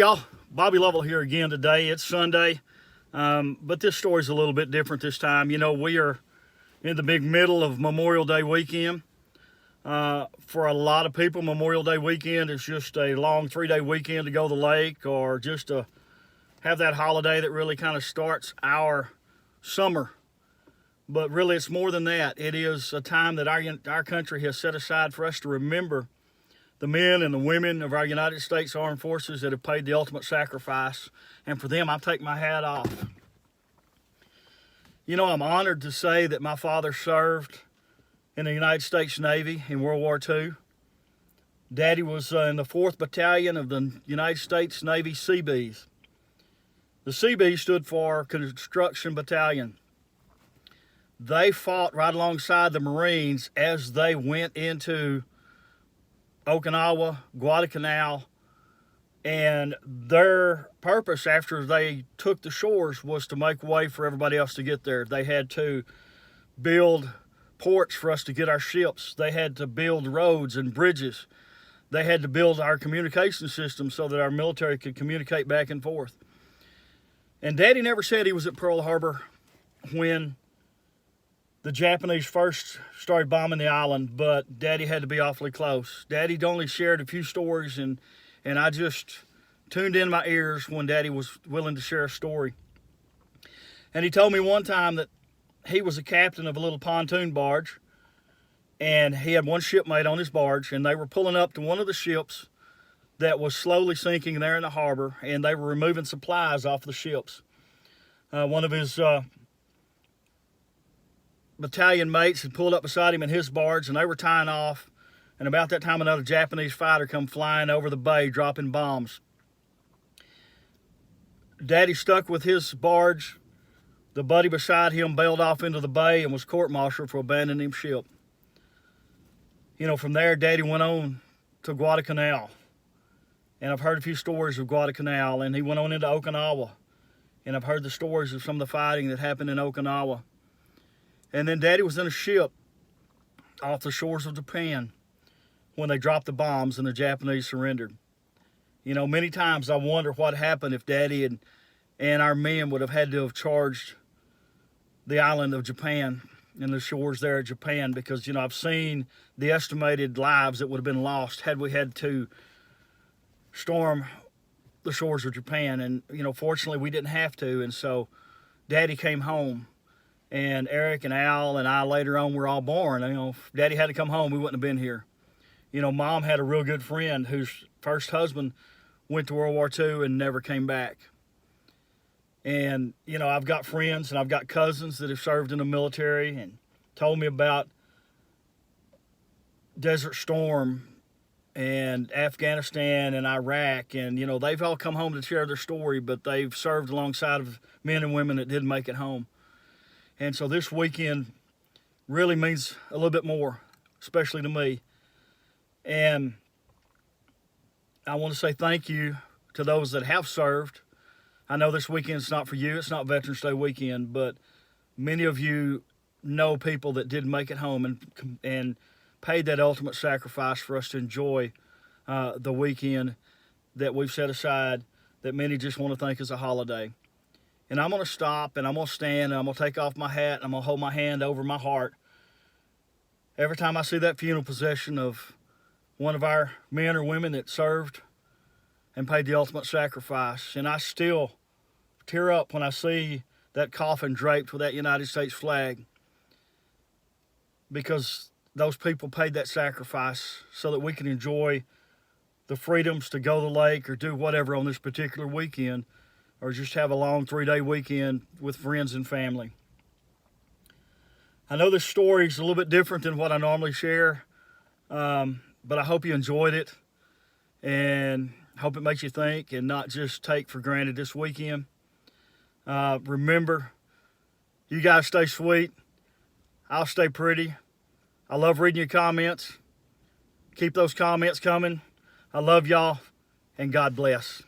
Y'all, Bobby Lovell here again today. It's Sunday, but this story's a little bit different this time. You know, we are in the big middle of Memorial Day weekend. For a lot of people, Memorial Day weekend is just a long 3-day weekend to go to the lake, or just to have that holiday that really kind of starts our summer. But really, it's more than that. It is a time that our country has set aside for us to remember the men and the women of our United States Armed Forces that have paid the ultimate sacrifice. And for them, I take my hat off. You know, I'm honored to say that my father served in the United States Navy in World War II. Daddy was in the 4th Battalion of the United States Navy Seabees. The Seabees stood for Construction Battalion. They fought right alongside the Marines as they went into Okinawa, Guadalcanal, and their purpose after they took the shores was to make way for everybody else to get there. They had to build ports for us to get our ships. They had to build roads and bridges. They had to build our communication system so that our military could communicate back and forth. And Daddy never said he was at Pearl Harbor when the Japanese first started bombing the island, but Daddy had to be awfully close. Daddy only shared a few stories, and I just tuned in my ears when Daddy was willing to share a story. And he told me one time that he was a captain of a little pontoon barge, and he had one shipmate on his barge, and they were pulling up to one of the ships that was slowly sinking there in the harbor, and they were removing supplies off the ships. One of his battalion mates had pulled up beside him in his barge, and they were tying off, and about that time another Japanese fighter come flying over the bay dropping bombs. Daddy stuck with his barge. The buddy beside him bailed off into the bay and was court-martialed for abandoning ship. You know, from there Daddy went on to Guadalcanal, and I've heard a few stories of Guadalcanal, and he went on into Okinawa, and I've heard the stories of some of the fighting that happened in Okinawa. And then Daddy was in a ship off the shores of Japan when they dropped the bombs and the Japanese surrendered. You know, many times I wonder what happened if Daddy and our men would have had to have charged the island of Japan and the shores there at Japan, because, you know, I've seen the estimated lives that would have been lost had we had to storm the shores of Japan. And, you know, fortunately we didn't have to, and so Daddy came home. And Eric and Al and I later on were all born. You know, if Daddy had to come home, we wouldn't have been here. You know, Mom had a real good friend whose first husband went to World War II and never came back. And, you know, I've got friends and I've got cousins that have served in the military and told me about Desert Storm and Afghanistan and Iraq. And, you know, they've all come home to share their story, but they've served alongside of men and women that didn't make it home. And so this weekend really means a little bit more, especially to me. And I want to say thank you to those that have served. I know this weekend's not for you. It's not Veterans Day weekend, but many of you know people that did make it home and paid that ultimate sacrifice for us to enjoy the weekend that we've set aside, that many just want to think is a holiday. And I'm going to stop, and I'm going to stand, and I'm going to take off my hat, and I'm going to hold my hand over my heart every time I see that funeral procession of one of our men or women that served and paid the ultimate sacrifice. And I still tear up when I see that coffin draped with that United States flag, because those people paid that sacrifice so that we can enjoy the freedoms to go to the lake or do whatever on this particular weekend, or just have a long 3-day weekend with friends and family. I know this story is a little bit different than what I normally share, but I hope you enjoyed it, and hope it makes you think and not just take for granted this weekend. Remember, you guys stay sweet. I'll stay pretty. I love reading your comments. Keep those comments coming. I love y'all, and God bless.